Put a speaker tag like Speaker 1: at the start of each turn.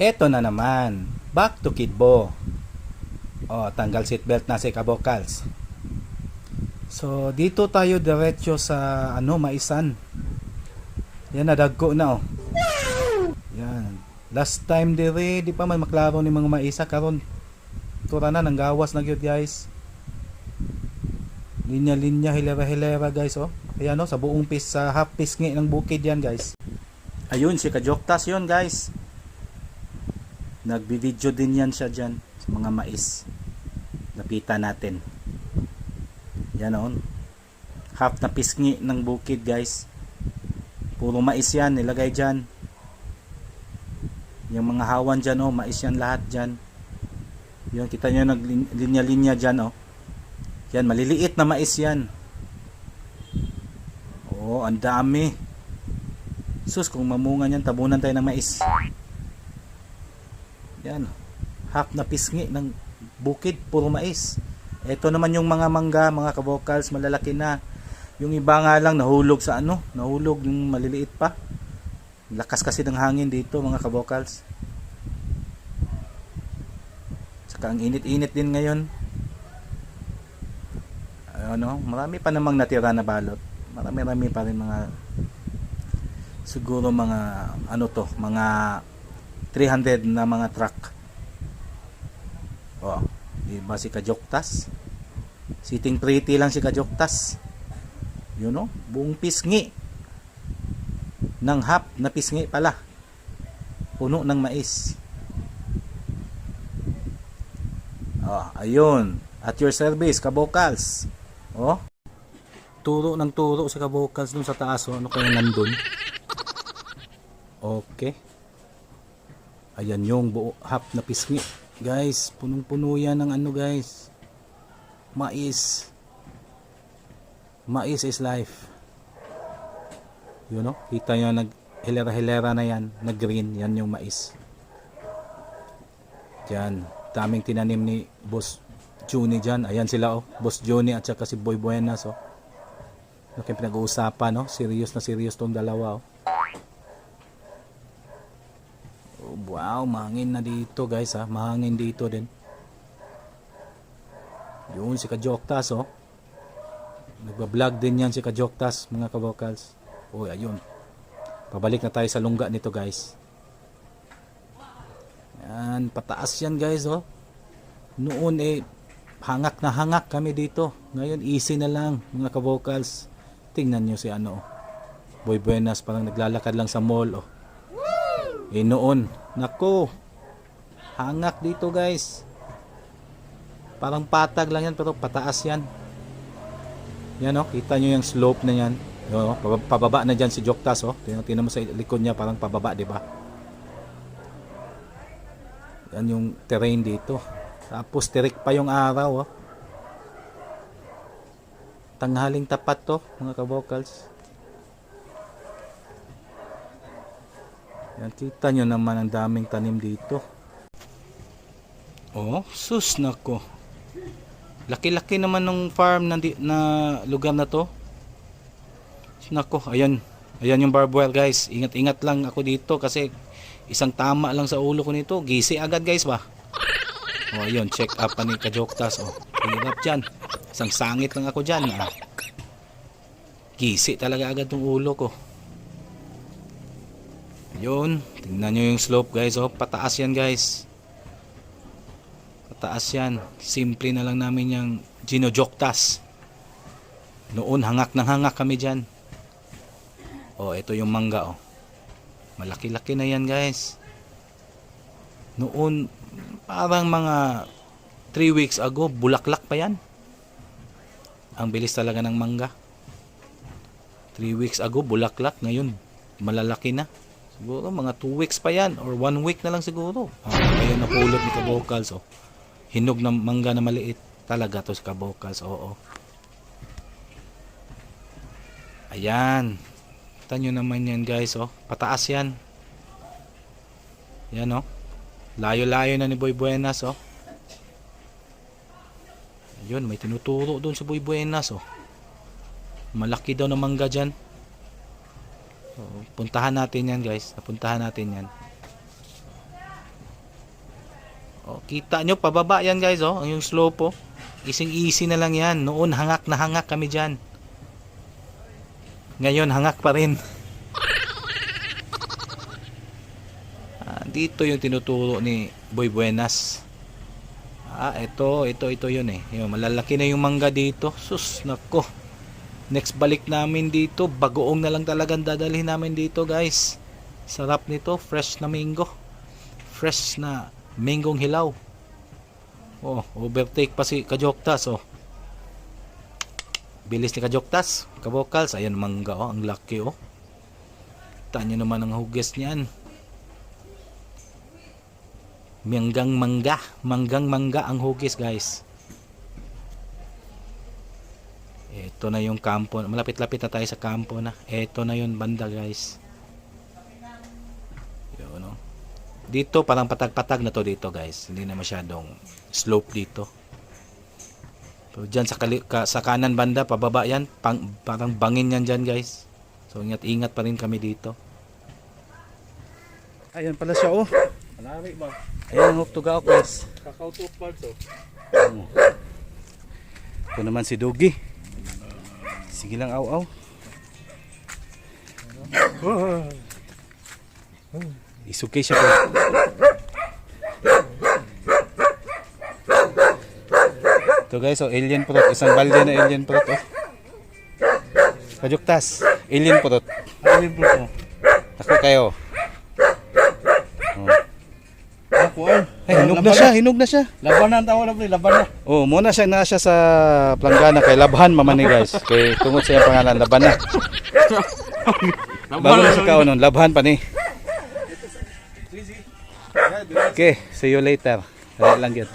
Speaker 1: Eto na naman, back to Kidbo. Tanggal seatbelt na si Kabokals. So, dito tayo diretso sa Maisan. Yan, nadagko na Yan. Last time dire, di pa man maklaro ni mga maisa karon. Tura na, nang gawas na gyud guys. Linya-linya, hilera-hilera guys Ayan sa buong sa half pisngi ng bukid yan guys. Ayun, si Kajoktas yon guys. Nagbi-video din yan siya dyan sa mga mais. Lapitan natin. Yan half na pisngi ng bukid guys. Puro mais yan, nilagay dyan. Yung mga hawan dyan mais yan lahat dyan. Yun, kita nyo naglinya-linya dyan Yan, maliliit na mais yan. Ang dami. Sus, kung mamunga yan, tabunan tayo ng mais. Yan, half na pisngi ng bukid, puro mais. Ito naman yung mga mangga, mga kabokals, malalaki na. Yung iba nga lang nahulog sa nahulog yung maliliit pa. Lakas kasi ng hangin dito, mga kabokals. Saka ang init-init din ngayon. Marami pa namang natira na balot. Marami pa rin mga siguro mga mga 300 na mga truck. Diba si Kajoktas? Sitting pretty lang si Kajoktas. Buong pisngi ng half na pisngi pala. Puno ng mais. Ayun. At your service, Kabokals. Turo ng turo si Kabokals dun sa taas. Ano kaya nandun? Okay. Ayan yung buo half na pisngi. Guys, punong-puno yan ng guys. Mais. Mais is life. Kita nyo hilera-hilera na yan, nag-green, yan yung mais. Diyan, daming tinanim ni Boss Juni dyan. Ayan sila Boss Juni at saka si Boy Buenas Kaya pinag-uusapan serious na serious tong dalawa Wow, mahangin na dito guys mahangin dito din. Yun si Kajoktas nagba-vlog din yan si Kajoktas, mga kabokals. Ayun, pabalik na tayo sa lungga nito guys. Yan, pataas yan guys noon hangak na hangak kami dito. Ngayon easy na lang, mga kabokals. Tingnan nyo si Boy Buenas, parang naglalakad lang sa mall noon, nako, hangak dito guys. Parang patag lang yan pero pataas yan. Yan kita nyo yung slope na yan. Pababa na dyan si Joktas tingnan mo sa likod niya, parang pababa, diba? Yan yung terrain dito. Tapos tirik pa yung araw tanghaling tapat to, mga kabokals. Yan, kita nyo naman ang daming tanim dito. Sus nako. Laki-laki naman ng farm na lugar na to. Nako, ayan yung barbed wire guys. Ingat-ingat lang ako dito kasi isang tama lang sa ulo ko nito, gisi agad guys ba. Ayun, check up pa ni Kajoktas hirap dyan, isang sangit lang ako dyan gisi talaga agad yung ulo ko. Yun, tingnan nyo yung slope guys pataas yan guys, pataas yan. Simple na lang namin yung Ginojoktas. Noon hangak ng hangak kami dyan. Ito yung mangga malaki-laki na yan guys. Noon parang mga 3 weeks ago bulaklak pa yan. Ang bilis talaga ng mangga. 3 weeks ago bulaklak, ngayon malalaki na. Siguro mga 2 weeks pa yan or 1 week na lang siguro. Kaya napulot ni Kabokals hinog ng mangga na maliit talaga to si Kabokals. Ayan, kita nyo naman yan guys pataas yan. Yan layo-layo na ni Boy Buenas Ayun, may tinuturo doon si Boy Buenas malaki daw na mangga dyan. Puntahan natin yan guys, napuntahan natin yan. Oh, kita nyo, pababa yan guys, oh. Yung slope, oh. Easy na lang yan. Noon, hangak na hangak kami dyan. Ngayon, hangak pa rin. Dito yung tinuturo ni Boy Buenas. Ito yun eh. Yung malalaki na yung mangga dito. Sus, nako. Next balik namin dito, bagoong na lang talagang dadalhin namin dito guys. Sarap nito, fresh na mango. Fresh na manggong hilaw. Oh, overtake pa si Kajoktas, oh. Bilis ni Kajoktas, kabokals. Ayan mangga, oh, ang laki, oh. Kita nyo naman ang huges niyan. Manggang mangga ang hugis guys. Ito na yung kampo, malapit-lapit na tayo sa kampo na. Ito na yung banda guys. Yun, no? Dito parang patag-patag na to dito guys, hindi na masyadong slope dito. Pero dyan sa kanan banda pababa yan, parang bangin yan dyan guys. So ingat pa rin kami dito. Ayan pala siya, oh.
Speaker 2: Malami ba?
Speaker 1: Ayan, huktugaw guys.
Speaker 2: Kakautok parts, oh.
Speaker 1: Ito naman si Dugi. Sige lang, aw. Isukay siya po. Ito guys, oh, alien fruit. Isang balde na alien fruit, oh. Kajuktas, alien fruit.
Speaker 2: Alien fruit, oh.
Speaker 1: Ako kayo.
Speaker 2: Kuan.
Speaker 1: Hinog na siya.
Speaker 2: Labanan tawo na pre, labanan.
Speaker 1: Oh, muna siya na siya sa planggana kay Labhan mamani guys. Kay tungod sa iyang pangalan Laban na. Bago na sa kaunon, Labhan pa ni. Okay, see you later. Dali lang yun.